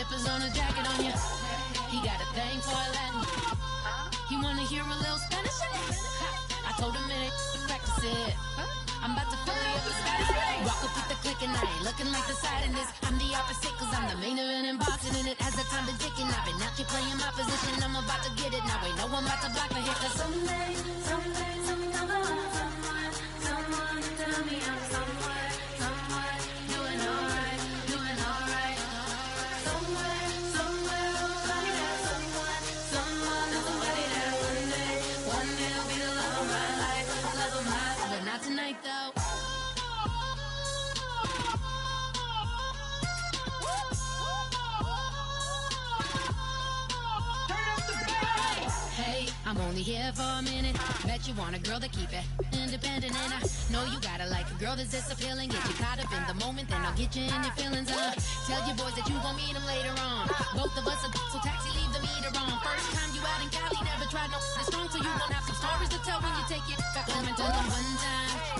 zippers on his jacket on you. He got a thing for Latin. He wanna hear a little Spanish in it. I told him it to practice it. I'm about to fill you up with status. Rock up with the click and I ain't looking like the side in this. I'm the opposite cause I'm the main event in boxing and it has the time been ticking. I've been out here playing my position. I'm about to get it now. Ain't no one about to block the hit cause someday, someone tell me I'm somewhere doing alright. Somewhere, somebody that one day will be the love of my life, but not tonight though. Hey, I'm only here for a minute. Bet you want a girl to keep it independent, and I know you gotta like a girl that's this appealing. Get you caught up in the moment, then I'll get you in your feelings. Tell your boys that you gon' meet them later on. Both of us are so taxi, leave the meter on. First time you out in Cali, never tried no strong, so you gon' have some stories to tell when you take it back home and tell them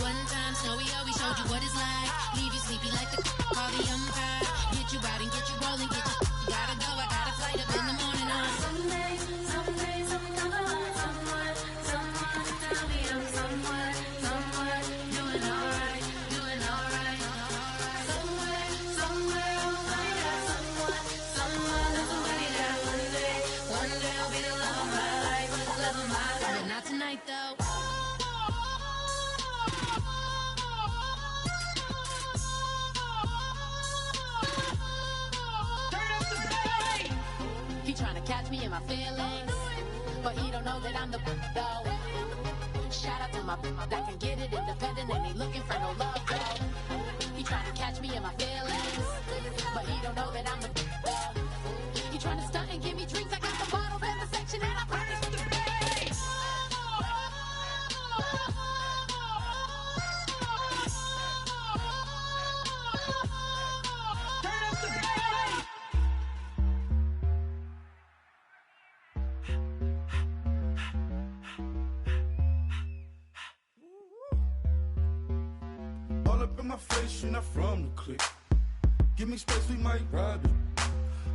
one time, Snowy always showed you what it's like. Leave you sleepy like the call the umpire. Get you out and get you rolling, get you gotta go. I got a flight up in the morning on someday, someone tell me I'm somewhere doing alright. Somewhere, somebody that one day will be the love of my life, but not tonight though. He trying to catch me in my feelings, but he don't know that I'm the though. Shout out to my that can get it independent and he looking for no love though. He trying to catch me in my feelings, but he don't know that I'm the though. He trying to stunt and give me drinks. I got the bottles in the section and I promise to pay. Up in my face, you're not from the clique. Give me space, we might rob it.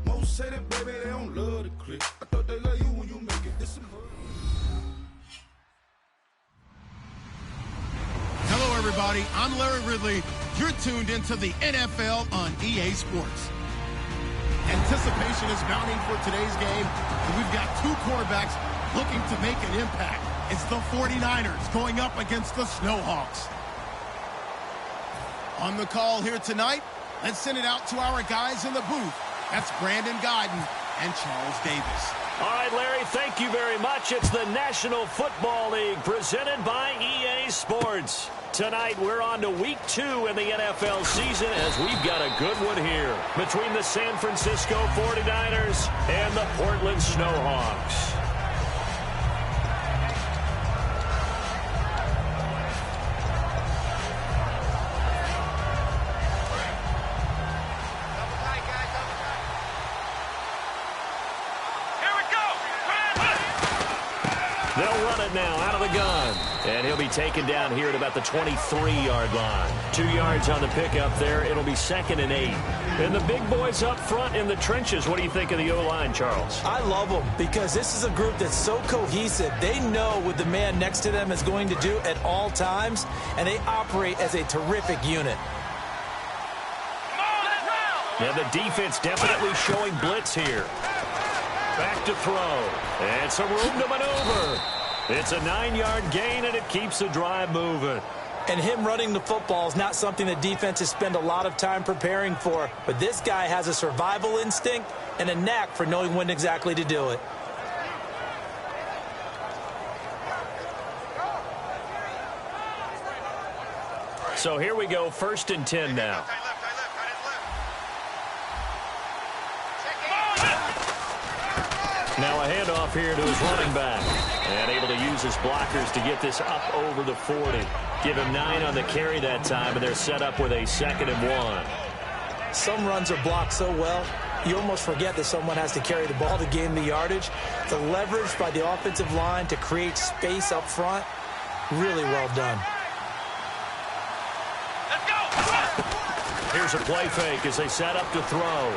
Most say that, baby, they don't love the clique. I thought they love you when you make it. This Hello, everybody. I'm Larry Ridley. You're tuned into the NFL on EA Sports. Anticipation is mounting for today's game, and we've got two quarterbacks looking to make an impact. It's the 49ers going up against the Snowhawks. On the call here tonight, let's send it out to our guys in the booth. That's Brandon Guyton and Charles Davis. All right, Larry, thank you very much. It's the National Football League presented by EA Sports. Tonight, we're on to week 2 in the NFL season as we've got a good one here between the San Francisco 49ers and the Portland Snowhawks. They'll run it now out of the gun. And he'll be taken down here at about the 23-yard line. 2 yards on the pickup there. It'll be 2nd and 8. And the big boys up front in the trenches. What do you think of the O-line, Charles? I love them because this is a group that's so cohesive. They know what the man next to them is going to do at all times, and they operate as a terrific unit. Yeah, the defense definitely showing blitz here. Back to throw. And some room to maneuver. It's a 9-yard gain, and it keeps the drive moving. And him running the football is not something that defenses spend a lot of time preparing for. But this guy has a survival instinct and a knack for knowing when exactly to do it. So here we go, 1st and 10 now. Now a handoff here to his running back. And able to use his blockers to get this up over the 40. Give him 9 on the carry that time, and they're set up with a 2nd and 1. Some runs are blocked so well, you almost forget that someone has to carry the ball to gain the yardage. The leverage by the offensive line to create space up front, really well done. Here's a play fake as they set up to throw.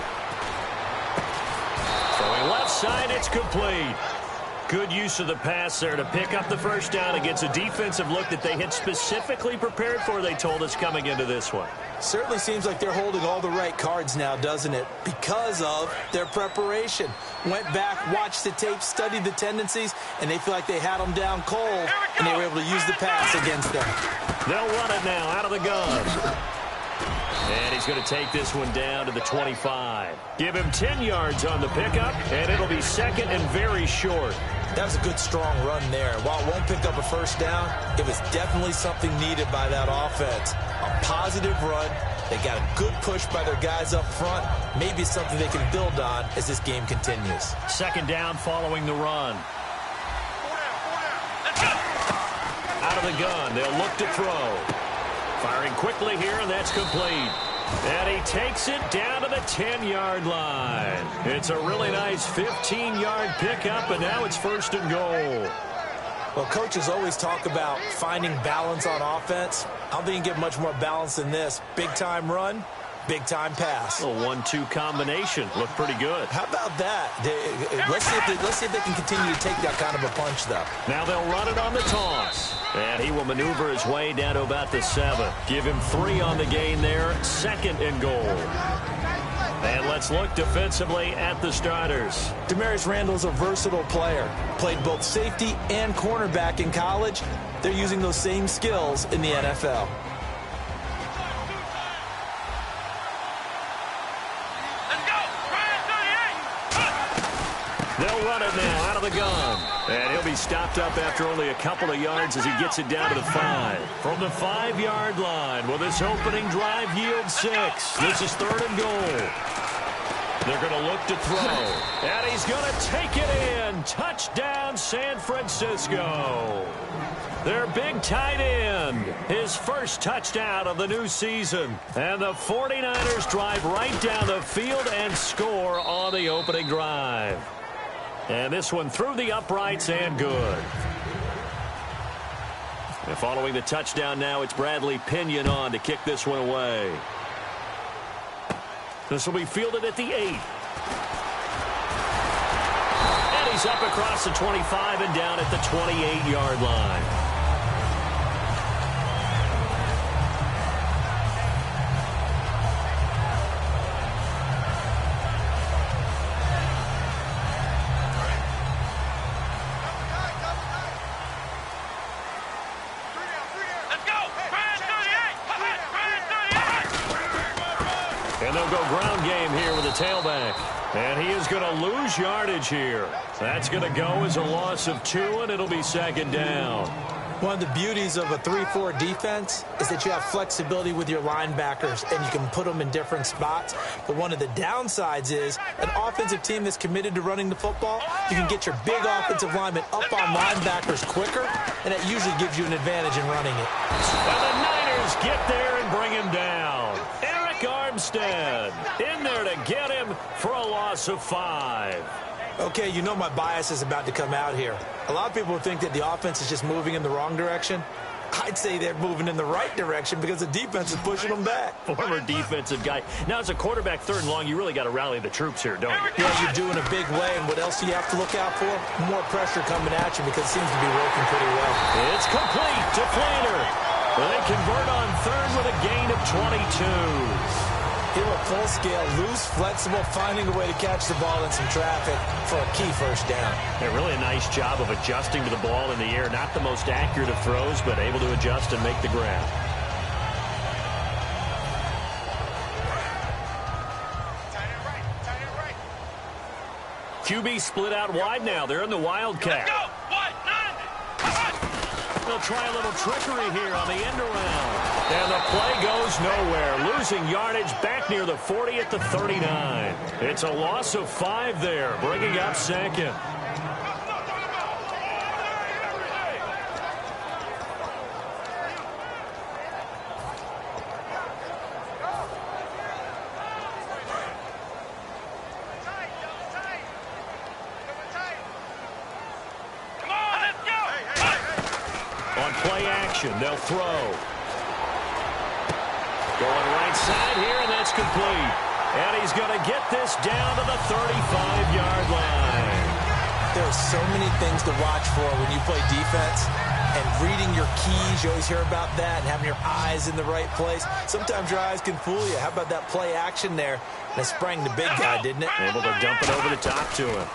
Going left side, it's complete. Good use of the pass there to pick up the first down against a defensive look that they had specifically prepared for, they told us, coming into this one. Certainly seems like they're holding all the right cards now, doesn't it? Because of their preparation. Went back, watched the tape, studied the tendencies, and they feel like they had them down cold, and they were able to use the pass against them. They'll run it now out of the gun. And he's going to take this one down to the 25. Give him 10 yards on the pickup, and it'll be second and very short. That was a good, strong run there. While it won't pick up a first down, it was definitely something needed by that offense. A positive run. They got a good push by their guys up front. Maybe something they can build on as this game continues. Second down following the run. Out of the gun, they'll look to throw. Firing quickly here, and that's complete. And he takes it down to the 10-yard line. It's a really nice 15-yard pickup, and now it's first and goal. Well, coaches always talk about finding balance on offense. I don't think you can get much more balance than this. Big-time run, big-time pass. A 1-2 combination. Looked pretty good. How about that? Let's see if they can continue to take that kind of a punch, though. Now they'll run it on the toss. And he will maneuver his way down to about the 7. Give him 3 on the gain there. Second and goal. And let's look defensively at the starters. Damarius Randall's a versatile player. Played both safety and cornerback in college. They're using those same skills in the NFL. They'll run it now out of the gun. And he'll be stopped up after only a couple of yards as he gets it down to the 5. From the 5-yard line, will this opening drive yield 6? This is third and goal. They're going to look to throw. And he's going to take it in. Touchdown, San Francisco. Their big tight end. His first touchdown of the new season. And the 49ers drive right down the field and score on the opening drive. And this one through the uprights and good. And following the touchdown now, it's Bradley Pinion on to kick this one away. This will be fielded at the 8. And he's up across the 25 and down at the 28-yard line. And they'll go ground game here with a tailback. And he is going to lose yardage here. That's going to go as a loss of 2, and it'll be second down. One of the beauties of a 3-4 defense is that you have flexibility with your linebackers, and you can put them in different spots. But one of the downsides is an offensive team that's committed to running the football, you can get your big offensive linemen up on linebackers quicker, and that usually gives you an advantage in running it. And the Niners get there and bring him down. Armstead in there to get him for a loss of 5. Okay, you know my bias is about to come out here. A lot of people think that the offense is just moving in the wrong direction. I'd say they're moving in the right direction because the defense is pushing them back. Former defensive guy. Now, as a quarterback, third and long, you really got to rally the troops here, don't you? Yeah, you're doing a big way, and what else do you have to look out for? More pressure coming at you because it seems to be working pretty well. It's complete to Flater. They convert on third with a gain of 22. He'll a full scale, loose, flexible, finding a way to catch the ball in some traffic for a key first down. Yeah, really a nice job of adjusting to the ball in the air. Not the most accurate of throws, but able to adjust and make the grab. QB split out wide now. They're in the Wildcat. They'll try a little trickery here on the end around. And the play goes nowhere. Losing yardage back near the 40 at the 39. It's a loss of 5 there, bringing up second. They'll throw. Going right side here, and that's complete. And he's going to get this down to the 35-yard line. There are so many things to watch for when you play defense. And reading your keys, you always hear about that, and having your eyes in the right place. Sometimes your eyes can fool you. How about that play action there? That sprang the big guy, didn't it? Able to dump it over the top to him.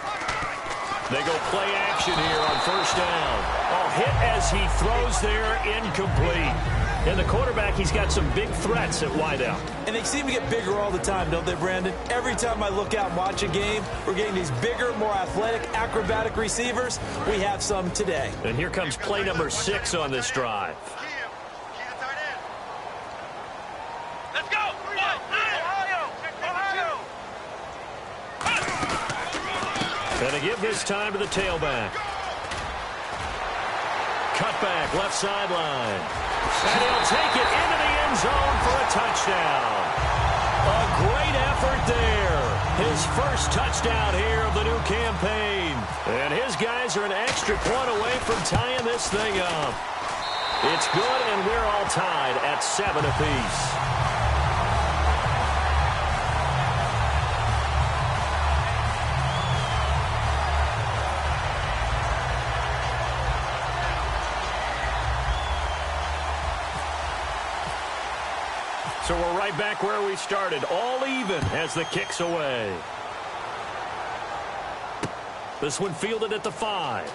They go play action here on first down. Oh, hit as he throws there, incomplete. And the quarterback, he's got some big threats at wideout. And they seem to get bigger all the time, don't they, Brandon? Every time I look out and watch a game, we're getting these bigger, more athletic, acrobatic receivers. We have some today. And here comes play number 6 on this drive. Let's go! And they give this time to the tailback. Cutback, left sideline. And he'll take it into the end zone for a touchdown. A great effort there. His first touchdown here of the new campaign. And his guys are an extra point away from tying this thing up. It's good, and we're all tied at 7 apiece. So we're right back where we started, all even as the kick's away. This one fielded at the 5.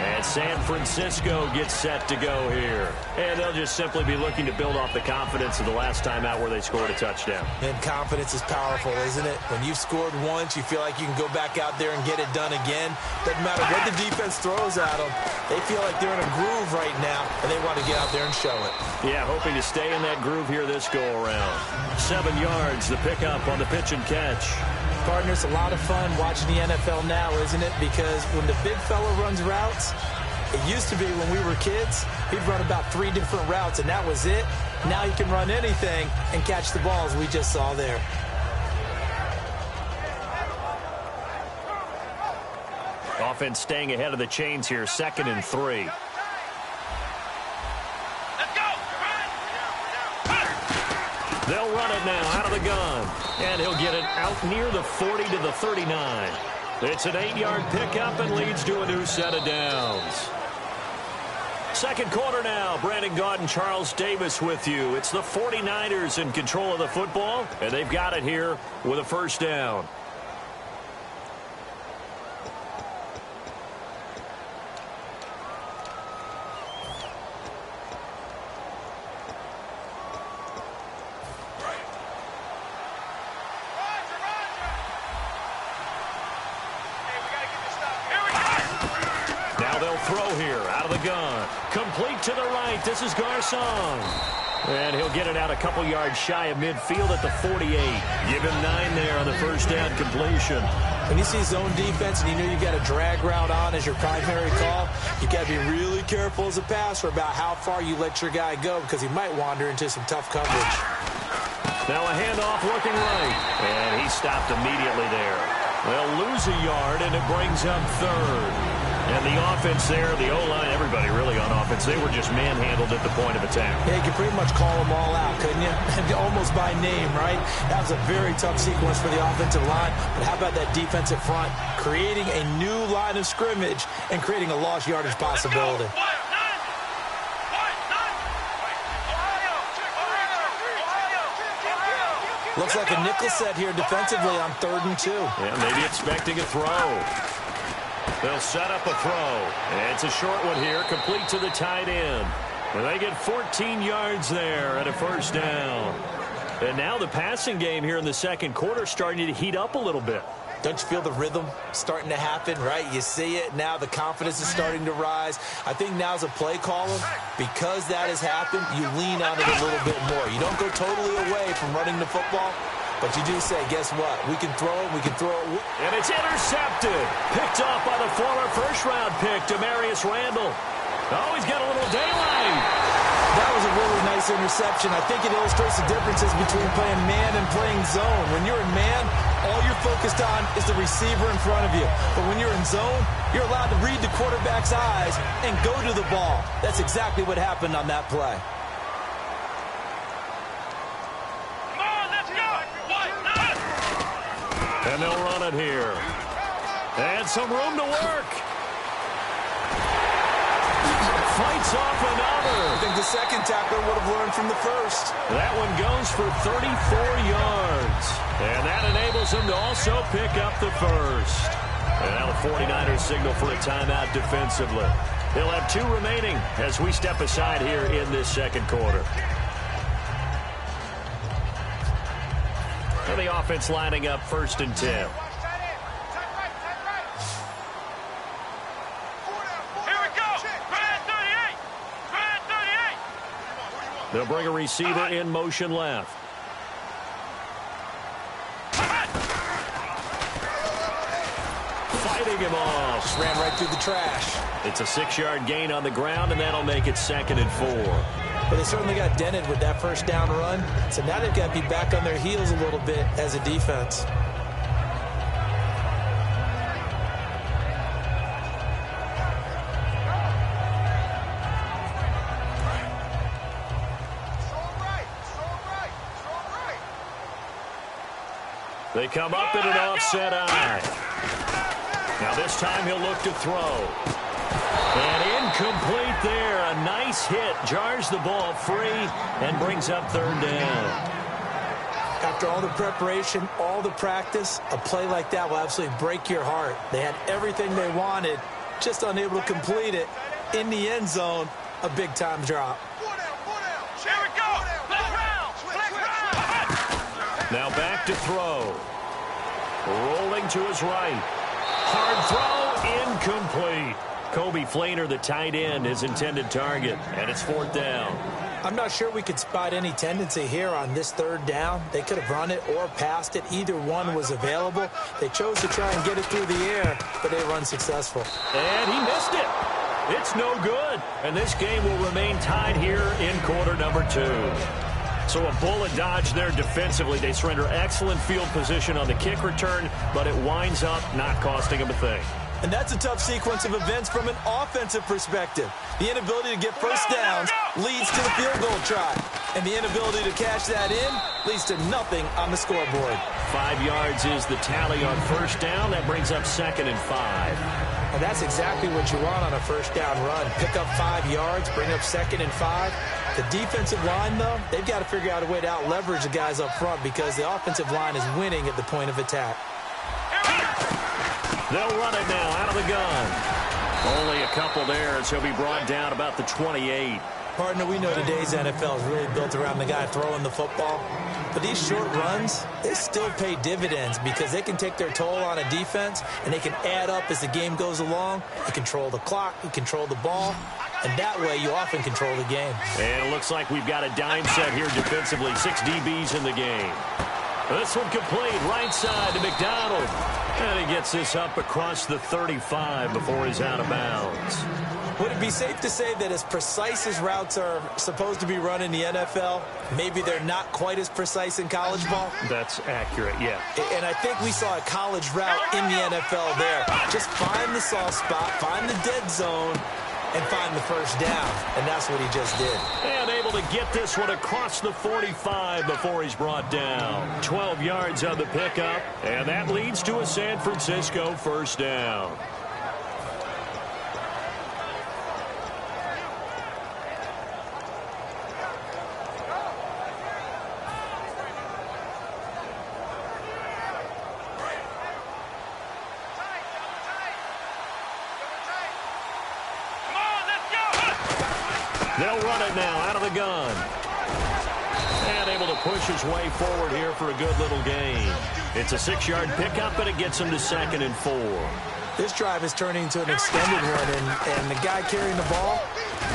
And San Francisco gets set to go here. And they'll just simply be looking to build off the confidence of the last time out where they scored a touchdown. And confidence is powerful, isn't it? When you've scored once, you feel like you can go back out there and get it done again. Doesn't matter what the defense throws at them. They feel like they're in a groove right now, and they want to get out there and show it. Yeah, hoping to stay in that groove here this go-around. 7 yards, the pickup on the pitch and catch. Partner, it's a lot of fun watching the NFL now, isn't it? Because when the big fella runs routes, it used to be when we were kids, he'd run about 3 different routes, and that was it. Now he can run anything and catch the balls we just saw there. Offense staying ahead of the chains here, 2nd and 3. They'll run it now out of the gun. And he'll get it out near the 40 to the 39. It's an 8-yard pickup and leads to a new set of downs. Second quarter now. Brandon Gaudin and Charles Davis with you. It's the 49ers in control of the football, and they've got it here with a first down. Throw here out of the gun. Complete to the right. This is Garcon. And he'll get it out a couple yards shy of midfield at the 48. Give him 9 there on the first down completion. When you see zone defense and you know you've got a drag route on as your primary call, you got to be really careful as a passer about how far you let your guy go because he might wander into some tough coverage. Now a handoff looking right. And he stopped immediately there. They'll lose a yard, and it brings up 3rd. And the offense there, the O-line, everybody really on offense, they were just manhandled at the point of attack. Yeah, you could pretty much call them all out, couldn't you? Almost by name, right? That was a very tough sequence for the offensive line. But how about that defensive front creating a new line of scrimmage and creating a lost yardage possibility? Looks like a nickel set here defensively on 3rd and 2. Yeah, maybe expecting a throw. They'll set up a throw. And it's a short one here, complete to the tight end. Well, they get 14 yards there at a first down. And now the passing game here in the second quarter starting to heat up a little bit. Don't you feel the rhythm starting to happen, right? You see it now. The confidence is starting to rise. I think now's a play caller. Because that has happened, you lean on it a little bit more. You don't go totally away from running the football, but you do say, guess what? We can throw it. We can throw it. And it's intercepted. Picked off by the former first-round pick, Demarius Randall. Oh, he's got a little daylight. That was a really nice interception. I think it illustrates the differences between playing man and playing zone. When you're in man, all you're focused on is the receiver in front of you. But when you're in zone, you're allowed to read the quarterback's eyes and go to the ball. That's exactly what happened on that play. Come on, let's go. And they'll run it here. And some room to work. Fights off another. I think the second tackler would have learned from the first. That one goes for 34 yards. And that enables him to also pick up the first. And now the 49ers signal for a timeout defensively. He'll have 2 remaining as we step aside here in this second quarter. And the offense lining up 1st and 10. They'll bring a receiver in motion left. Fighting him off. Just ran right through the trash. It's a 6-yard gain on the ground, and that'll make it 2nd and 4. But they certainly got dented with that first down run. So now they've got to be back on their heels a little bit as a defense. They come up in an offset eye. Now this time he'll look to throw. And incomplete there. A nice hit. Jars the ball free and brings up 3rd down. After all the preparation, all the practice, a play like that will absolutely break your heart. They had everything they wanted, just unable to complete it. In the end zone, a big-time drop. Here we go. Black round. Now back to throw. Rolling to his right. Hard throw, incomplete. Kobe Flainer, the tight end, his intended target, and it's 4th down. I'm not sure we could spot any tendency here on this 3rd down. They could have run it or passed it. Either one was available. They chose to try and get it through the air, but they run successful. And he missed it. It's no good. And this game will remain tied here in quarter number 2. So a bullet dodge there defensively. They surrender excellent field position on the kick return, but it winds up not costing them a thing. And that's a tough sequence of events from an offensive perspective. The inability to get first downs leads to the field goal try. And the inability to cash that in leads to nothing on the scoreboard. 5 yards is the tally on first down. That brings up 2nd and 5. And that's exactly what you want on a first down run. Pick up 5 yards, bring up 2nd and 5. The defensive line, though, they've got to figure out a way to out-leverage the guys up front because the offensive line is winning at the point of attack. They'll run it now out of the gun. Only a couple there as he'll be brought down about the 28. Partner, we know today's NFL is really built around the guy throwing the football. But these short runs, they still pay dividends because they can take their toll on a defense and they can add up as the game goes along. You control the clock, you control the ball, and that way you often control the game. And it looks like we've got a dime set here defensively. 6 DBs in the game. This one complete, right side to McDonald. And he gets this up across the 35 before he's out of bounds. Would it be safe to say that as precise as routes are supposed to be run in the NFL, maybe they're not quite as precise in college ball? That's accurate, yeah. And I think we saw a college route in the NFL there. Just find the soft spot, find the dead zone, and find the first down. And that's what he just did. And able to get this one across the 45 before he's brought down. 12 yards on the pickup, and that leads to a San Francisco first down. They'll run it now out of the gun. And able to push his way forward here for a good little gain. It's a 6-yard pickup, but it gets him to 2nd and 4. This drive is turning into an extended one, and the guy carrying the ball,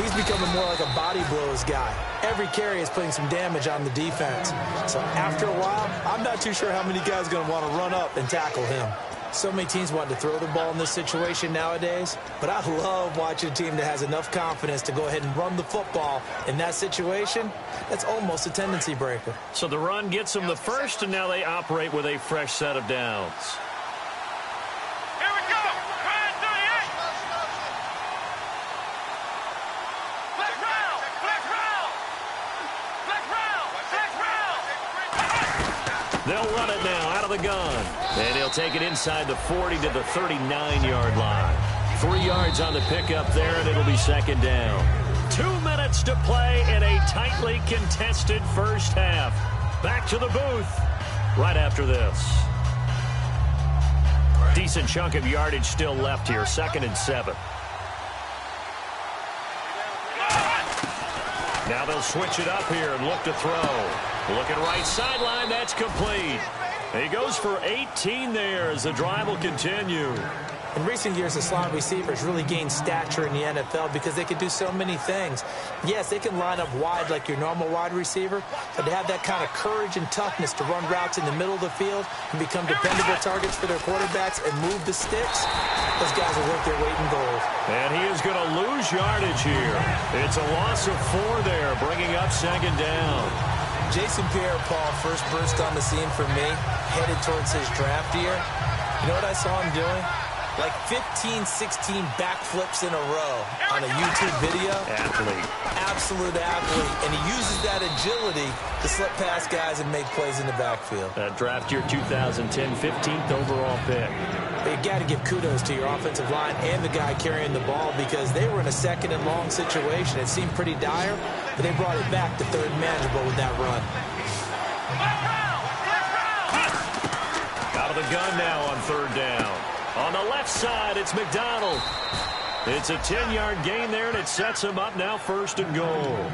he's becoming more like a body blows guy. Every carry is putting some damage on the defense. So after a while, I'm not too sure how many guys are going to want to run up and tackle him. So many teams want to throw the ball in this situation nowadays, but I love watching a team that has enough confidence to go ahead and run the football in that situation. That's almost a tendency breaker. So the run gets them the first, and now they operate with a fresh set of downs. Here we go. Ryan 38. Black round. Black round. Black round. Black round. They'll run it now out of the gun. And he'll take it inside the 40 to the 39-yard line. 3 yards on the pickup there, and it'll be second down. 2 minutes to play in a tightly contested first half. Back to the booth right after this. Decent chunk of yardage still left here. 2nd and 7. Now they'll switch it up here and look to throw. Looking right sideline. That's complete. He goes for 18 there as the drive will continue. In recent years, the slot receivers really gained stature in the NFL because they can do so many things. Yes, they can line up wide like your normal wide receiver, but to have that kind of courage and toughness to run routes in the middle of the field and become dependable targets for their quarterbacks and move the sticks, those guys are worth their weight in gold. And he is going to lose yardage here. It's a loss of 4 there, bringing up second down. Jason Pierre-Paul first burst on the scene for me, headed towards his draft year. You know what I saw him doing? Like 15, 16 backflips in a row on a YouTube video. Athlete. Absolute athlete. And he uses that agility to slip past guys and make plays in the backfield. Draft year 2010, 15th overall pick. But you got to give kudos to your offensive line and the guy carrying the ball because they were in a 2nd and long situation. It seemed pretty dire, but they brought it back to 3rd and manageable with that run. Out of the gun now on 3rd down. On the left side, it's McDonald. It's a 10-yard gain there, and it sets them up now 1st and goal.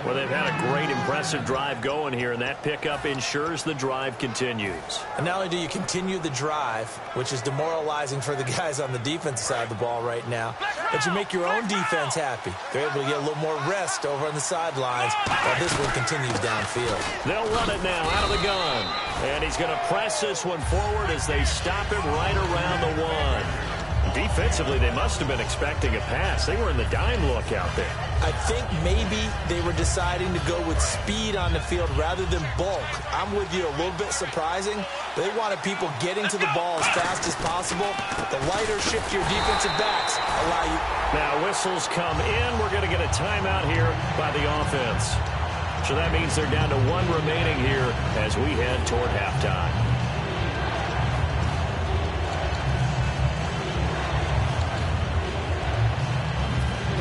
Well, they've had a great, impressive drive going here, and that pickup ensures the drive continues. And not only do you continue the drive, which is demoralizing for the guys on the defensive side of the ball right now, but you make your own defense happy. They're able to get a little more rest over on the sidelines while this one continues downfield. They'll run it now out of the gun. And he's going to press this one forward as they stop him right around the 1. Defensively, they must have been expecting a pass. They were in the dime look out there. I think maybe they were deciding to go with speed on the field rather than bulk. I'm with you, a little bit surprising. They wanted people getting to the ball as fast as possible. The lighter, shiftier defensive backs allow you. Now whistles come in. We're going to get a timeout here by the offense. So that means they're down to 1 remaining here as we head toward halftime.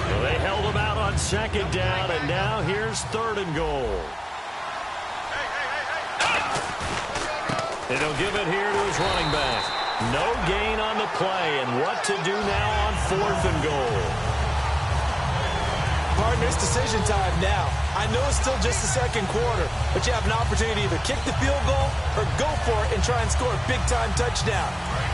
Well, they held them out on 2nd down, and now here's 3rd and goal. And he'll give it here to his running back. No gain on the play, and what to do now on 4th and goal. Partner, it's decision time now. I know it's still just the 2nd quarter, but you have an opportunity to either kick the field goal or go for it and try and score a big-time touchdown.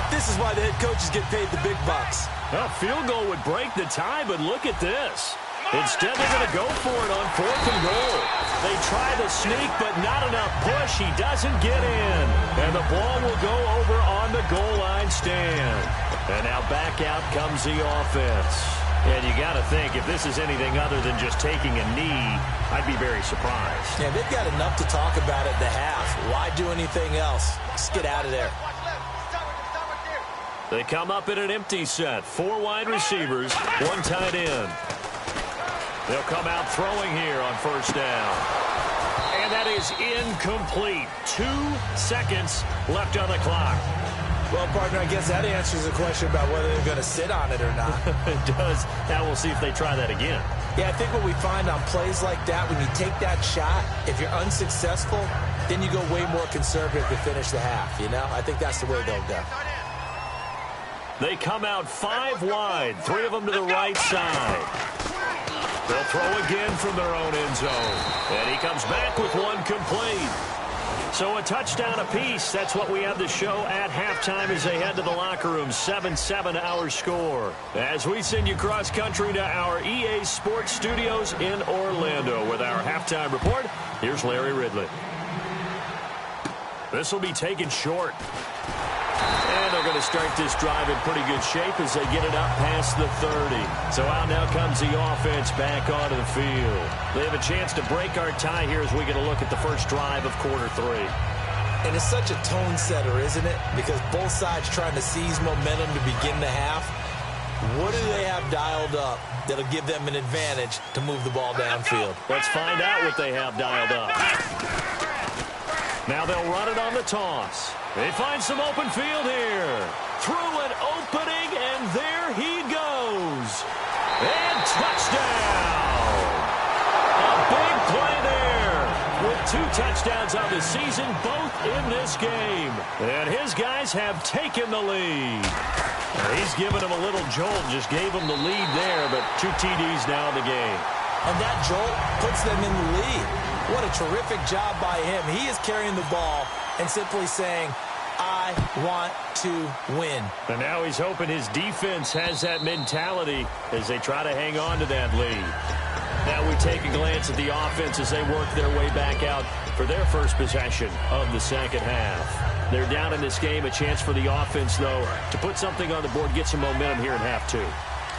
This is why the head coaches get paid the big bucks. A field goal would break the tie, but look at this. Instead, they're going to go for it on 4th and goal. They try the sneak, but not enough push. He doesn't get in. And the ball will go over on the goal line stand. And now back out comes the offense. And you got to think, if this is anything other than just taking a knee, I'd be very surprised. Yeah, they've got enough to talk about at the half. Why do anything else? Just get out of there. They come up in an empty set. 4 wide receivers, 1 tight end. They'll come out throwing here on 1st down. And that is incomplete. 2 seconds left on the clock. Well, partner, I guess that answers the question about whether they're going to sit on it or not. It does. Now we'll see if they try that again. Yeah, I think what we find on plays like that, when you take that shot, if you're unsuccessful, then you go way more conservative to finish the half, you know? I think that's the way they'll go. They come out 5 wide, 3 of them to the right side. They'll throw again from their own end zone. And he comes back with 1 complete. So a touchdown apiece. That's what we have to show at halftime as they head to the locker room. 7-7 our score. As we send you cross country to our EA Sports Studios in Orlando with our halftime report, here's Larry Ridley. This will be taken short. And they're going going to start this drive in pretty good shape as they get it up past the 30. So out now comes the offense back onto the field. They have a chance to break our tie here as we get a look at the first drive of quarter 3. And it's such a tone setter, isn't it? Because both sides trying to seize momentum to begin the half. What do they have dialed up that'll give them an advantage to move the ball downfield? Let's find out what they have dialed up. Now they'll run it on the toss. They find some open field here. Through an opening, and there he goes. And touchdown! A big play there. With 2 touchdowns on the season, both in this game. And his guys have taken the lead. He's given him a little jolt, just gave him the lead there, but 2 TDs now in the game. And that jolt puts them in the lead. What a terrific job by him. He is carrying the ball and simply saying, I want to win. And now he's hoping his defense has that mentality as they try to hang on to that lead. Now we take a glance at the offense as they work their way back out for their first possession of the second half. They're down in this game. A chance for the offense, though, to put something on the board, get some momentum here in half 2.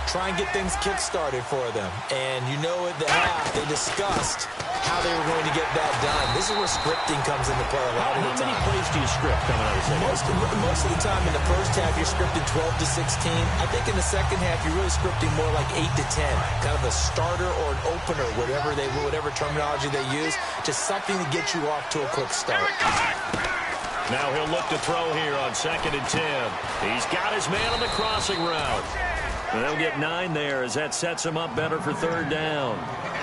Try and get things kick-started for them. And you know at the half, they discussed how they were going to get that done. This is where scripting comes into play a lot of the time. How many plays do you script coming out of the second? Most of the time in the first half, you're scripting 12 to 16. I think in the second half, you're really scripting more like 8 to 10. Kind of a starter or an opener, whatever terminology they use. Just something to get you off to a quick start. Now he'll look to throw here on 2nd and 10. He's got his man on the crossing route. And they'll get 9 there as that sets him up better for 3rd down.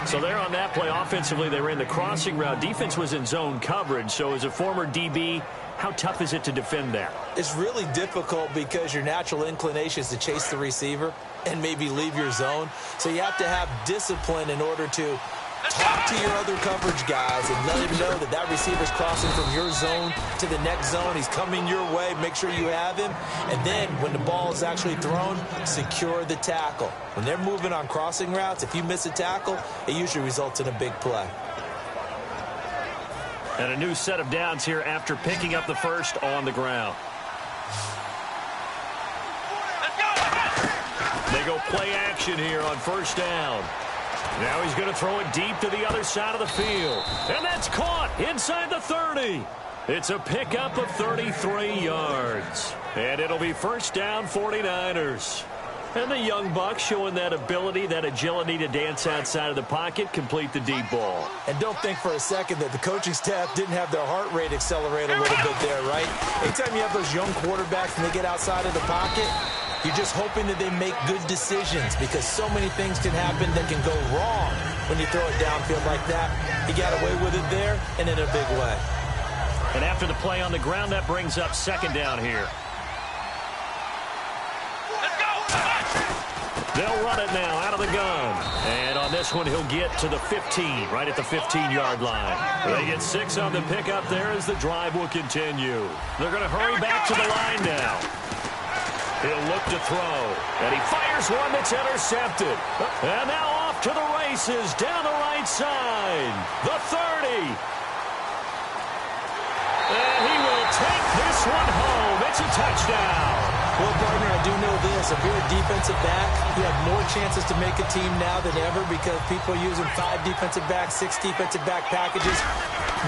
So there on that play, offensively, they ran the crossing route. Defense was in zone coverage. So as a former DB, how tough is it to defend that? It's really difficult because your natural inclination is to chase the receiver and maybe leave your zone. So you have to have discipline in order to talk to your other coverage guys and let him know that that receiver's crossing from your zone to the next zone. He's coming your way. Make sure you have him. And then when the ball is actually thrown, secure the tackle. When they're moving on crossing routes, if you miss a tackle, it usually results in a big play. And a new set of downs here after picking up the first on the ground. They go play action here on 1st down. Now he's going to throw it deep to the other side of the field. And that's caught inside the 30. It's a pickup of 33 yards. And it'll be 1st down 49ers. And the young buck showing that ability, that agility to dance outside of the pocket, complete the deep ball. And don't think for a second that the coaching staff didn't have their heart rate accelerate a little bit there, right? Anytime you have those young quarterbacks and they get outside of the pocket, you're just hoping that they make good decisions because so many things can happen that can go wrong when you throw it downfield like that. He got away with it there and in a big way. And after the play on the ground, that brings up 2nd down here. Let's go! They'll run it now out of the gun. And on this one, he'll get to the 15, right at the 15-yard line. They get 6 on the pickup there as the drive will continue. They're going to hurry back to the line now. He'll look to throw, and he fires one that's intercepted. And now off to the races down the right side. The 30. And he will take this one home. It's a touchdown. Well, partner, I do know this. If you're a defensive back, you have more chances to make a team now than ever because people are using 5 defensive backs, 6 defensive back packages.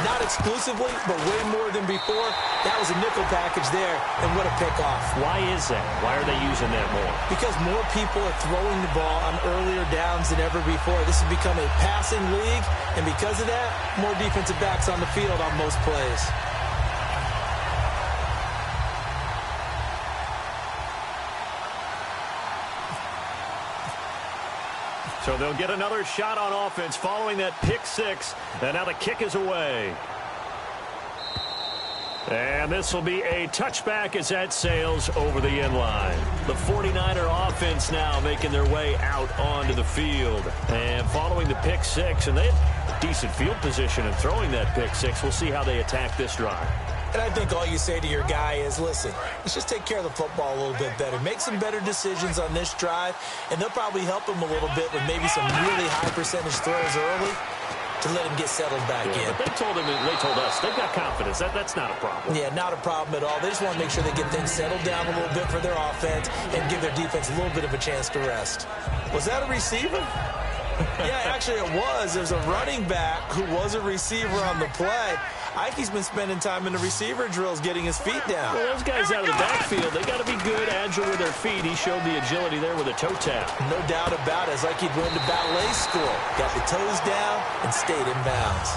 Not exclusively, but way more than before. That was a nickel package there, and what a pickoff. Why is that? Why are they using that more? Because more people are throwing the ball on earlier downs than ever before. This has become a passing league, and because of that, more defensive backs on the field on most plays. So they'll get another shot on offense following that pick 6. And now the kick is away. And this will be a touchback as that sails over the end line. The 49er offense now making their way out onto the field. And following the pick 6, and they have decent field position in throwing that pick 6. We'll see how they attack this drive. And I think all you say to your guy is, listen, let's just take care of the football a little bit better. Make some better decisions on this drive, and they'll probably help him a little bit with maybe some really high percentage throws early to let him get settled back in. But they told us, they've got confidence. That's not a problem. Yeah, not a problem at all. They just want to make sure they get things settled down a little bit for their offense and give their defense a little bit of a chance to rest. Was that a receiver? Yeah, actually it was. There's a running back who was a receiver on the play. Ike's been spending time in the receiver drills getting his feet down. Well, those guys out of the backfield, they got to be good, agile with their feet. He showed the agility there with a toe tap. No doubt about it. It's like he'd went to ballet school. Got the toes down and stayed in bounds.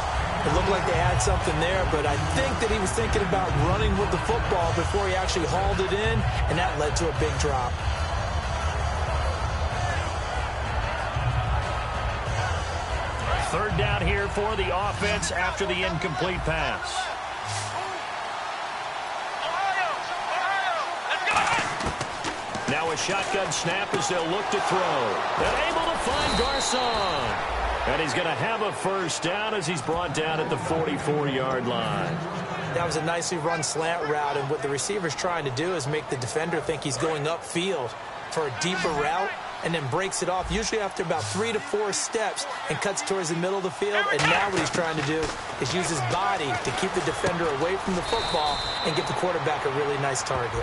It looked like they had something there, but I think that he was thinking about running with the football before he actually hauled it in, and that led to a big drop. Third down here for the offense after the incomplete pass. Now a shotgun snap as they'll look to throw. And able to find Garcon. And he's going to have a first down as he's brought down at the 44-yard line. That was a nicely run slant route, and what the receiver's trying to do is make the defender think he's going upfield for a deeper route, and then breaks it off, usually after about 3 to 4 steps, and cuts towards the middle of the field. And now what he's trying to do is use his body to keep the defender away from the football and get the quarterback a really nice target.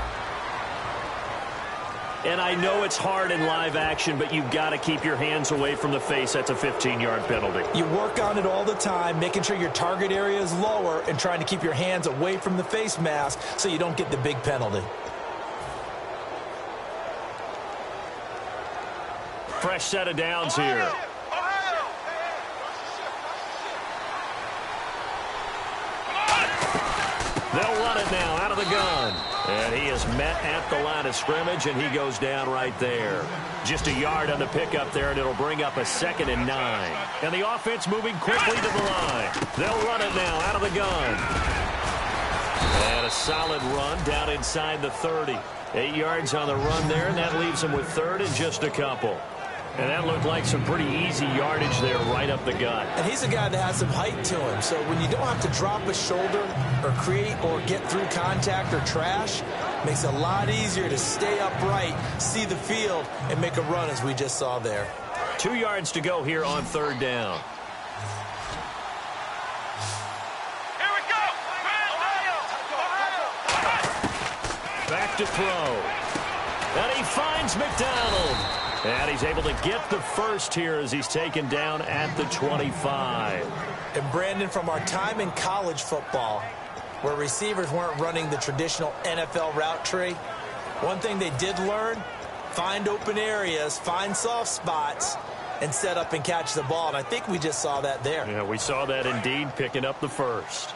And I know it's hard in live action, but you've got to keep your hands away from the face. That's a 15-yard penalty. You work on it all the time, making sure your target area is lower and trying to keep your hands away from the face mask so you don't get the big penalty. Fresh set of downs here. They'll run it now out of the gun. And he is met at the line of scrimmage, and he goes down right there. Just a yard on the pickup there, and it'll bring up a 2nd and 9. And the offense moving quickly to the line. They'll run it now out of the gun. And a solid run down inside the 30. 8 yards on the run there, and that leaves him with 3rd and just a couple. And that looked like some pretty easy yardage there right up the gut. And he's a guy that has some height to him. So when you don't have to drop a shoulder or create or get through contact or trash, makes it a lot easier to stay upright, see the field, and make a run as we just saw there. 2 yards to go here on 3rd down. Here we go. Back to throw. And he finds McDonald. And he's able to get the first here as he's taken down at the 25. And Brandon, from our time in college football, where receivers weren't running the traditional NFL route tree, one thing they did learn, find open areas, find soft spots, and set up and catch the ball. And I think we just saw that there. Yeah, we saw that indeed, picking up the first.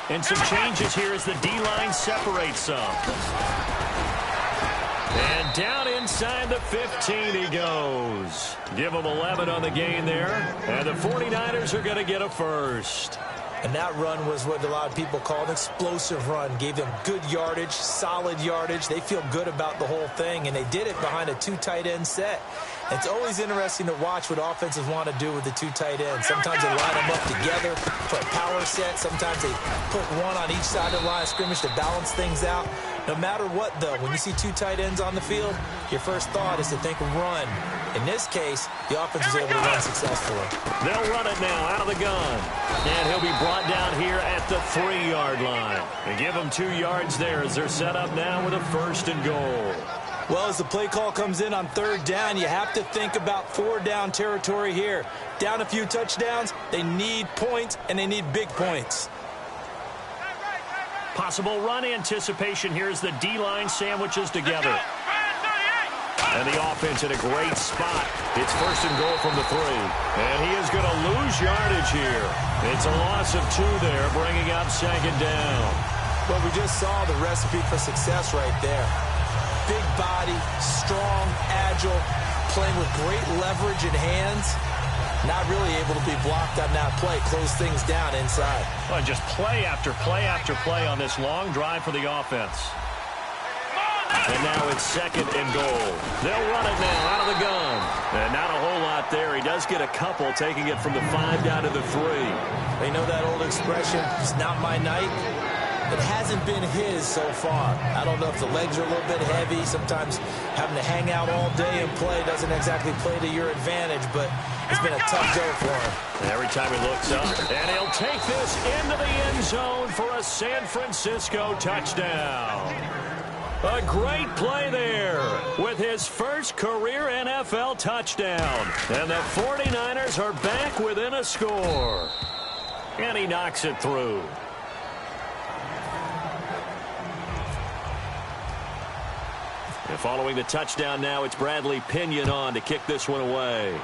And some changes here as the D-line separates some. And down inside the 15 he goes. Give him 11 on the gain there. And the 49ers are going to get a first. And that run was what a lot of people call an explosive run. Gave them good yardage, solid yardage. They feel good about the whole thing, and they did it behind a 2 tight end set. It's always interesting to watch what offenses want to do with the 2 tight ends. Sometimes they line them up together for a power set. Sometimes they put one on each side of the line of scrimmage to balance things out. No matter what, though, when you see 2 tight ends on the field, your first thought is to think run. In this case, the offense was able to run successfully. They'll run it now out of the gun. And he'll be brought down here at the 3-yard line. And give him 2 yards there as they're set up now with a 1st and goal. Well, as the play call comes in on 3rd down, you have to think about 4-down territory here. Down a few touchdowns, they need points, and they need big points. Possible run anticipation here as the D-line sandwiches together. And the offense in a great spot. It's 1st and goal from the 3. And he is going to lose yardage here. It's a loss of 2 there, bringing up 2nd down. Well, we just saw the recipe for success right there. Big body, strong, agile, playing with great leverage in hands. Not really able to be blocked on that play. Close things down inside. Well, just play after play after play on this long drive for the offense. And now it's 2nd and goal. They'll run it now out of the gun. And not a whole lot there. He does get a couple, taking it from the 5 down to the 3. They know that old expression, it's not my night. It hasn't been his so far. I don't know if the legs are a little bit heavy. Sometimes having to hang out all day and play doesn't exactly play to your advantage, but it's been a tough go for him. Every time he looks up, and he'll take this into the end zone for a San Francisco touchdown. A great play there with his first career NFL touchdown. And the 49ers are back within a score. And he knocks it through. And following the touchdown now, it's Bradley Pinion on to kick this one away.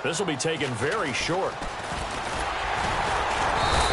This will be taken very short.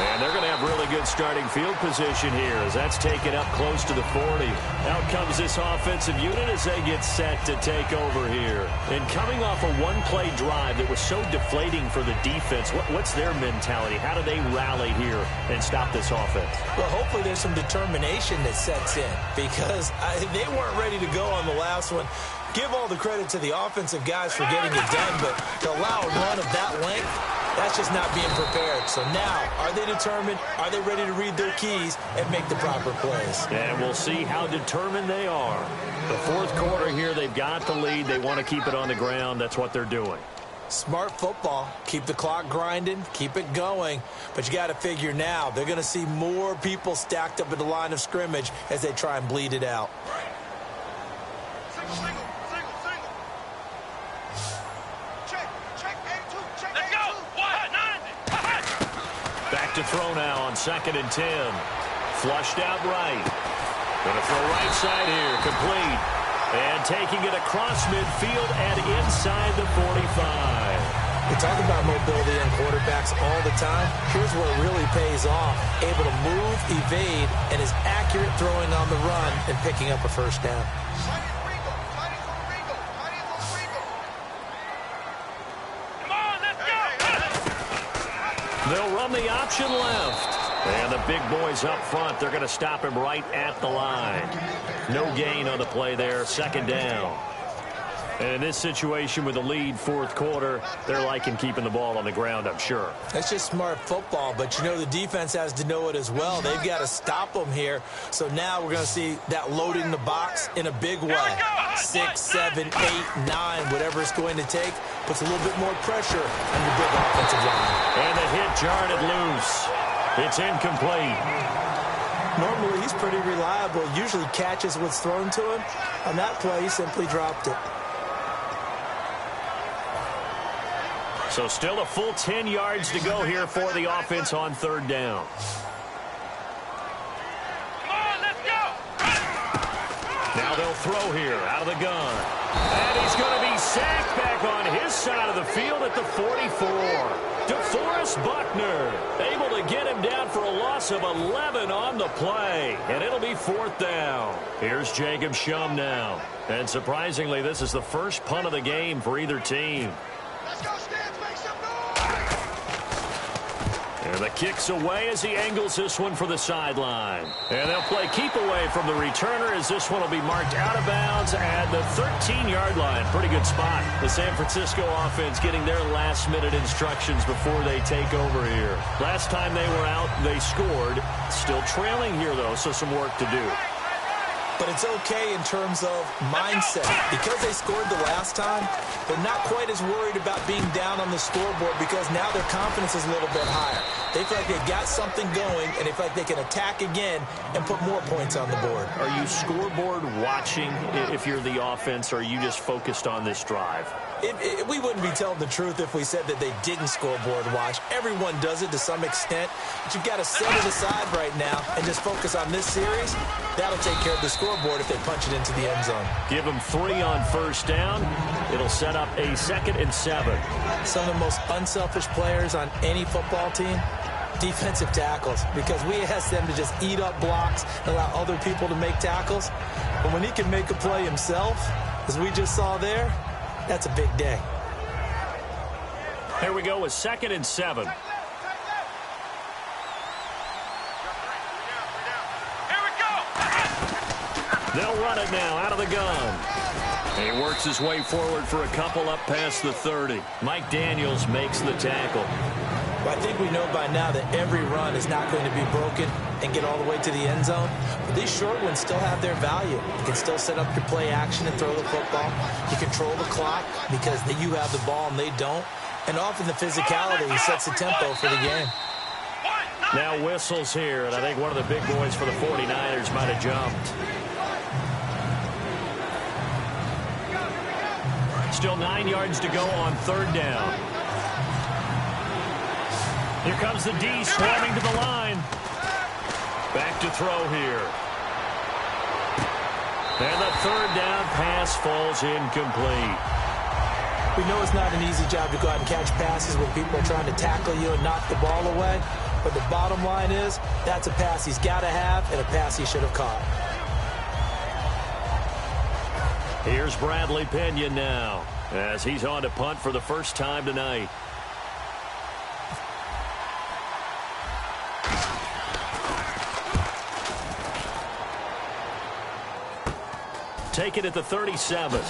And they're going to have really good starting field position here as that's taken up close to the 40. Out comes this offensive unit as they get set to take over here. And coming off a one-play drive that was so deflating for the defense, what's their mentality? How do they rally here and stop this offense? Well, hopefully there's some determination that sets in because they weren't ready to go on the last one. Give all the credit to the offensive guys for getting it done, but to allow a run of that length, that's just not being prepared. So now, are they determined? Are they ready to read their keys and make the proper plays? And we'll see how determined they are. The fourth quarter here, they've got the lead. They want to keep it on the ground. That's what they're doing. Smart football. Keep the clock grinding. Keep it going. But you got to figure now, they're going to see more people stacked up at the line of scrimmage as they try and bleed it out. Back to throw now on 2nd and 10. Flushed out right. Going to throw right side here. Complete. And taking it across midfield and inside the 45. We talk about mobility in quarterbacks all the time. Here's where it really pays off. Able to move, evade, and is accurate throwing on the run and picking up a first down. They'll run the option left. And the big boys up front, they're going to stop him right at the line. No gain on the play there, 2nd down. And in this situation with the lead, 4th quarter, they're liking keeping the ball on the ground, I'm sure. That's just smart football, but you know the defense has to know it as well. They've got to stop them here. So now we're going to see that loading the box in a big way. 6, 7, 8, 9, whatever it's going to take, puts a little bit more pressure on your big offensive line. And the hit jarred it loose. It's incomplete. Normally he's pretty reliable. Usually catches what's thrown to him. On that play, he simply dropped it. So still a full 10 yards to go here for the offense on 3rd down. Come on, let's go! Now they'll throw here out of the gun. And he's going to be sacked back on his side of the field at the 44. DeForest Buckner able to get him down for a loss of 11 on the play. And it'll be 4th down. Here's Jacob Shum now. And surprisingly, this is the first punt of the game for either team. Let's go, Stans, make some noise! And the kick's away as he angles this one for the sideline. And they'll play keep away from the returner as this one will be marked out of bounds at the 13-yard line. Pretty good spot. The San Francisco offense getting their last-minute instructions before they take over here. Last time they were out, they scored. Still trailing here, though, so some work to do. But it's okay in terms of mindset. Because they scored the last time, they're not quite as worried about being down on the scoreboard because now their confidence is a little bit higher. They feel like they've got something going, and they feel like they can attack again and put more points on the board. Are you scoreboard watching if you're the offense, or are you just focused on this drive? We wouldn't be telling the truth if we said that they didn't scoreboard watch. Everyone does it to some extent, but you've got to set it aside right now and just focus on this series. That'll take care of the scoreboard if they punch it into the end zone. Give them 3 on 1st down. It'll set up a 2nd and 7. Some of the most unselfish players on any football team, defensive tackles, because we ask them to just eat up blocks and allow other people to make tackles. But when he can make a play himself, as we just saw there, that's a big day. Here we go with 2nd and 7. Here we go! They'll run it now out of the gun. And he works his way forward for a couple up past the 30. Mike Daniels makes the tackle. Well, I think we know by now that every run is not going to be broken and get all the way to the end zone. But these short ones still have their value. You can still set up your play action and throw the football. You control the clock because you have the ball and they don't. And often the physicality sets the tempo for the game. Now whistles here, and I think one of the big boys for the 49ers might have jumped. Still 9 yards to go on third down. Here comes the D swarming to the line. Back to throw here. And the third down pass falls incomplete. We know it's not an easy job to go out and catch passes when people are trying to tackle you and knock the ball away. But the bottom line is, that's a pass he's got to have and a pass he should have caught. Here's Bradley Pinion now, as he's on to punt for the first time tonight. Take it at the 37th.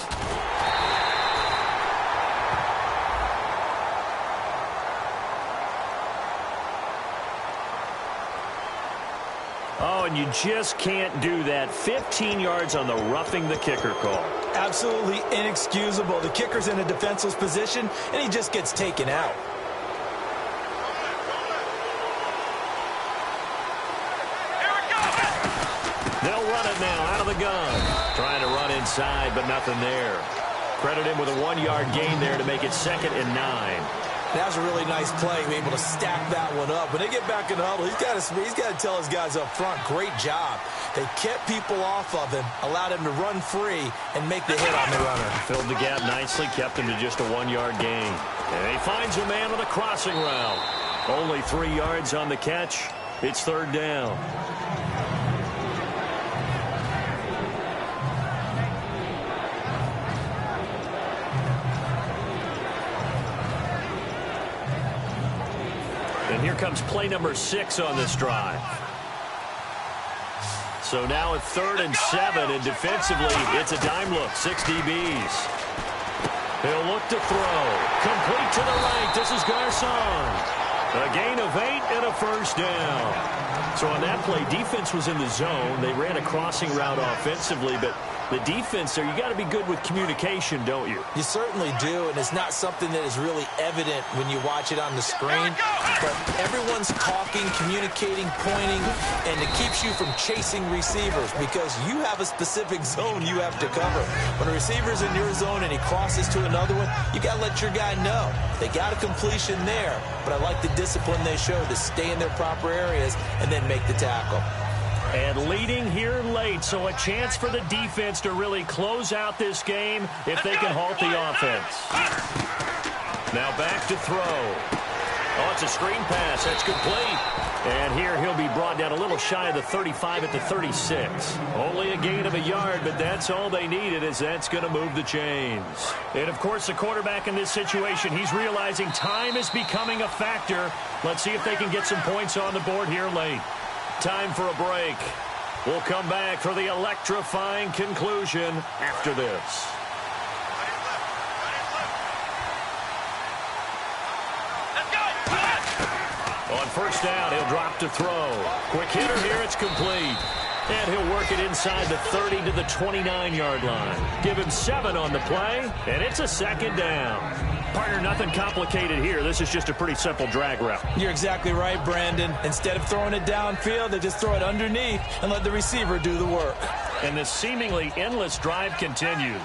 Oh, and you just can't do that. 15 yards on the roughing the kicker call. Absolutely inexcusable. The kicker's in a defenseless position, and he just gets taken out. They'll run it now out of the gun. Trying to run inside, but nothing there. Credit him with a 1-yard gain there to make it 2nd and 9. That was a really nice play, able to stack that one up. When they get back in the huddle, he's got to tell his guys up front, great job. They kept people off of him, allowed him to run free, and make the hit on the runner. Filled the gap nicely, kept him to just a 1-yard gain. And he finds a man on a crossing route. Only 3 yards on the catch. It's third down. And here comes play number 6 on this drive. So now at 3rd and 7, and defensively, it's a dime look, 6 DBs. He'll look to throw. Complete to the right. This is Garcon. A gain of 8 and a first down. So on that play, defense was in the zone. They ran a crossing route offensively, but the defense there, you got to be good with communication, don't you? You certainly do, and it's not something that is really evident when you watch it on the screen. But everyone's talking, communicating, pointing, and it keeps you from chasing receivers because you have a specific zone you have to cover. When a receiver's in your zone and he crosses to another one, you got to let your guy know. They got a completion there, but I like the discipline they showed to stay in their proper areas and then make the tackle. And leading here late, so a chance for the defense to really close out this game if they can halt the offense. Now back to throw. Oh, it's a screen pass. That's complete. And here he'll be brought down a little shy of the 35 at the 36. Only a gain of a yard, but that's all they needed, as that's going to move the chains. And, of course, the quarterback in this situation, he's realizing time is becoming a factor. Let's see if they can get some points on the board here late. Time for a break. We'll come back for the electrifying conclusion after this. On first down, he'll drop to throw. Quick hitter here, it's complete. And he'll work it inside the 30 to the 29-yard line. Give him 7 on the play, and it's a 2nd down. Partner, nothing complicated here. This is just a pretty simple drag route. You're exactly right, Brandon. Instead of throwing it downfield, they just throw it underneath and let the receiver do the work. And this seemingly endless drive continues.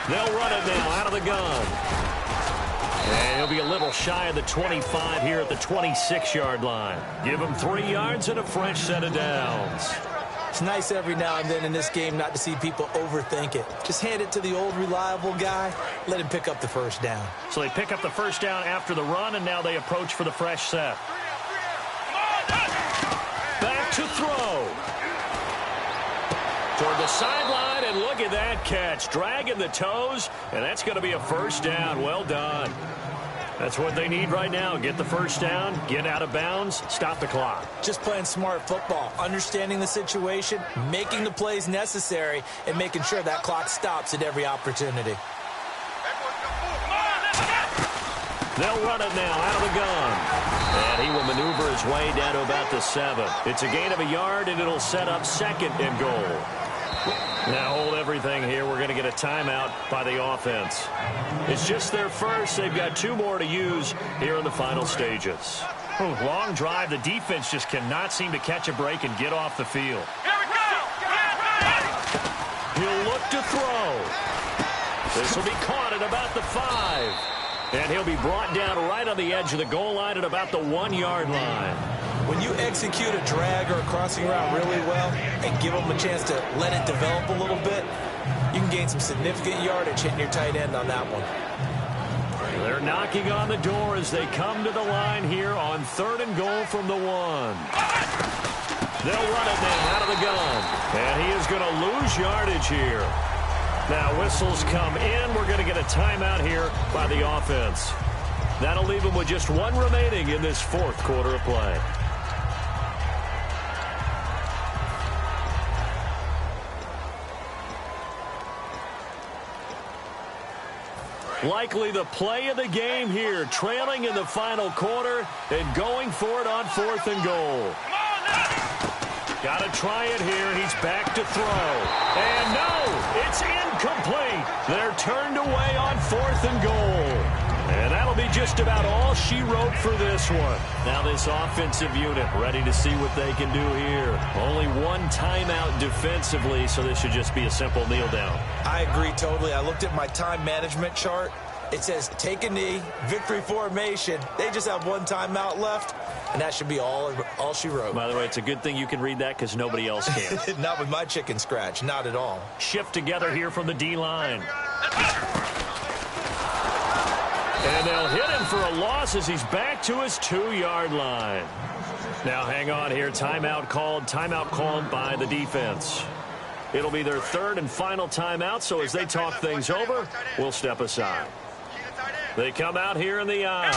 They'll run it now out of the gun. And he'll be a little shy of the 25 here at the 26-yard line. Give him 3 yards and a fresh set of downs. It's nice every now and then in this game not to see people overthink it. Just hand it to the old reliable guy. Let him pick up the first down. So they pick up the first down after the run, and now they approach for the fresh set. Back to throw. Toward the sideline, and look at that catch. Dragging the toes, and that's going to be a first down. Well done. That's what they need right now. Get the first down, get out of bounds, stop the clock. Just playing smart football, understanding the situation, making the plays necessary, and making sure that clock stops at every opportunity. They'll run it now out of the gun. And he will maneuver his way down to about the 7. It's a gain of a yard, and it'll set up 2nd and goal. Now hold everything here. We're going to get a timeout by the offense. It's just their first. They've got 2 more to use here in the final stages. Long drive. The defense just cannot seem to catch a break and get off the field. Here we go! He'll look to throw. This will be caught at about the 5. And he'll be brought down right on the edge of the goal line at about the 1-yard line. When you execute a drag or a crossing route really well and give them a chance to let it develop a little bit, you can gain some significant yardage hitting your tight end on that one. They're knocking on the door as they come to the line here on 3rd and goal from the 1. They'll run it now out of the gun. And he is going to lose yardage here. Now whistles come in. We're going to get a timeout here by the offense. That'll leave them with just 1 remaining in this 4th quarter of play. Likely the play of the game here, trailing in the final quarter and going for it on 4th and goal. Got to try it here. He's back to throw. And no, it's incomplete. They're turned away on 4th and goal. And that'll be just about all she wrote for this one. Now this offensive unit ready to see what they can do here. Only 1 timeout defensively, so this should just be a simple kneel down. I agree totally. I looked at my time management chart. It says take a knee, victory formation. They just have 1 timeout left, and that should be all she wrote. By the way, it's a good thing you can read that because nobody else can. Not with my chicken scratch, not at all. Shift together here from the D-line. And they'll hit him for a loss as he's back to his 2-yard line. Now hang on here. Timeout called by the defense. It'll be their 3rd and final timeout, so as they talk things over, we'll step aside. They come out here in the eye.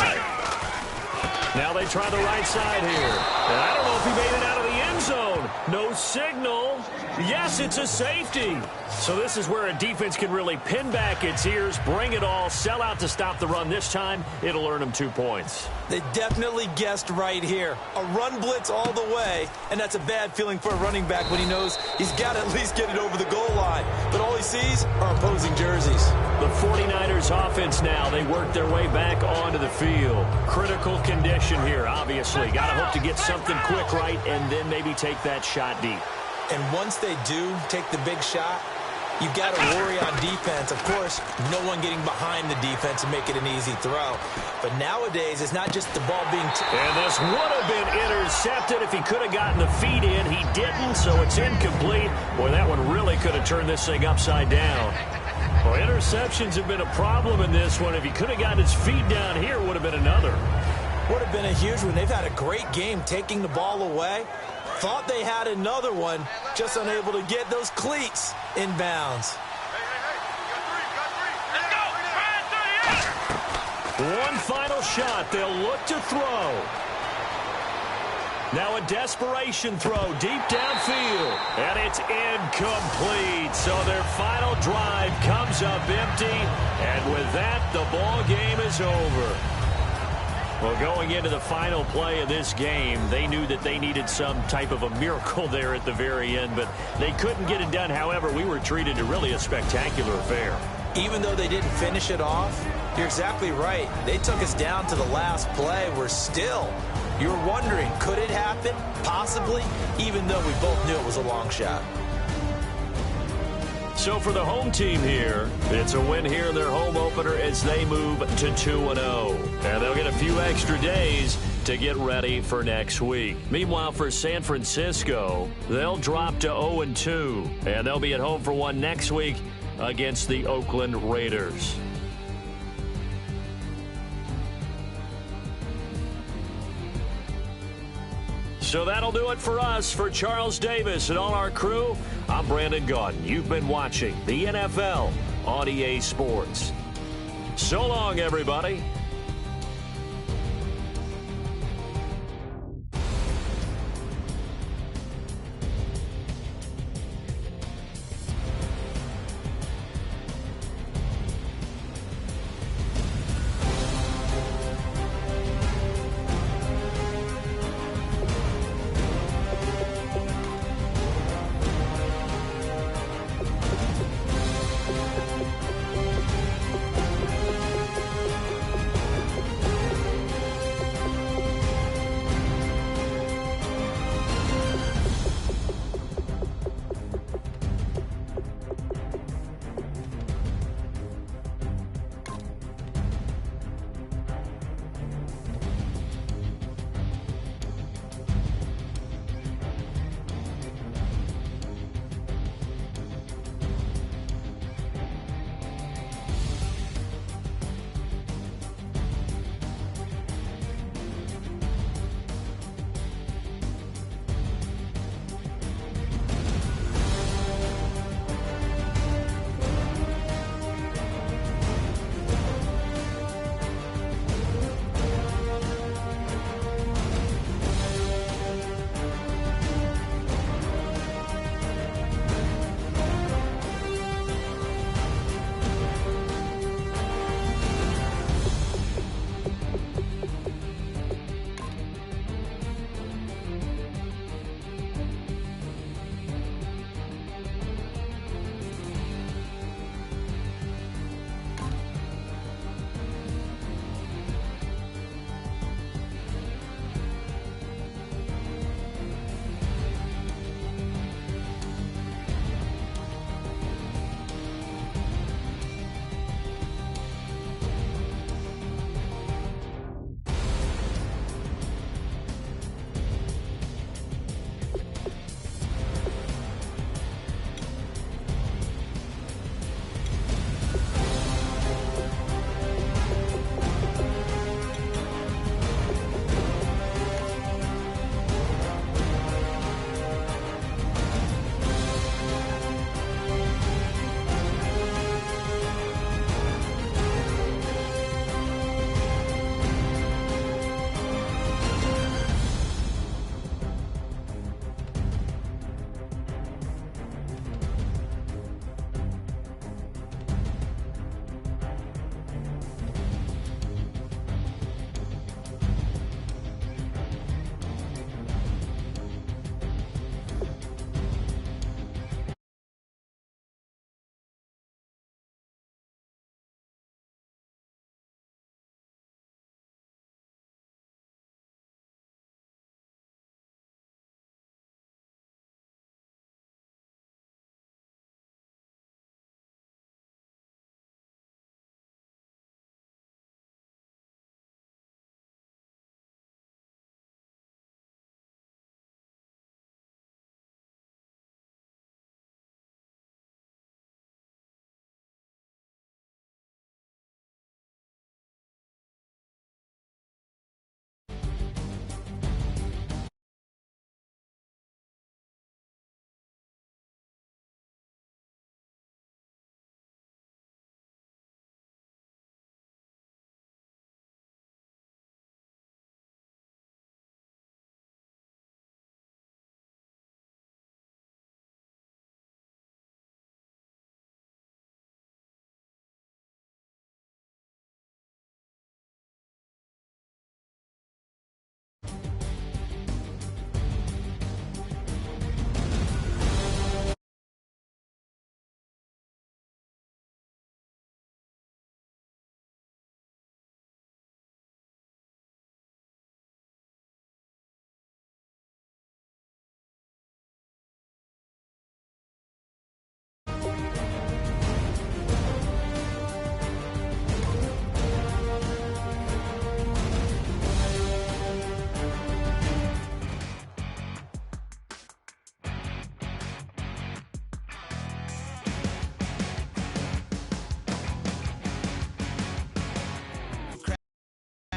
Now they try the right side here. And I don't know if he made it out of the end zone. No signal. Yes, it's a safety. So this is where a defense can really pin back its ears, bring it all, sell out to stop the run. This time, it'll earn them 2 points. They definitely guessed right here. A run blitz all the way, and that's a bad feeling for a running back when he knows he's got to at least get it over the goal line. But all he sees are opposing jerseys. The 49ers offense now, they work their way back onto the field. Critical condition here, obviously. Got to hope to get something quick right and then maybe take that shot deep. And once they do take the big shot, you got to worry on defense. Of course, no one getting behind the defense and make it an easy throw. But nowadays, it's not just the ball being... And this would have been intercepted if he could have gotten the feet in. He didn't, so it's incomplete. Boy, that one really could have turned this thing upside down. Well, interceptions have been a problem in this one. If he could have gotten his feet down here, it would have been another. Would have been a huge one. They've had a great game taking the ball away. Thought they had another one, just unable to get those cleats inbounds. One final shot. They'll look to throw. Now a desperation throw deep downfield. And it's incomplete. So their final drive comes up empty. And with that, the ball game is over. Well, going into the final play of this game, they knew that they needed some type of a miracle there at the very end, but they couldn't get it done. However, we were treated to really a spectacular affair. Even though they didn't finish it off, you're exactly right. They took us down to the last play. We're still, you're wondering, could it happen? Possibly, even though we both knew it was a long shot. So for the home team here, it's a win here in their home opener as they move to 2-0. And they'll get a few extra days to get ready for next week. Meanwhile, for San Francisco, they'll drop to 0-2. And they'll be at home for one next week against the Oakland Raiders. So that'll do it for us. For Charles Davis and all our crew, I'm Brandon Gaudin. You've been watching the NFL on EA Sports. So long, everybody.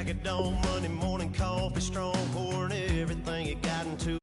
Crack of dawn, Monday morning coffee, strong pouring everything you got into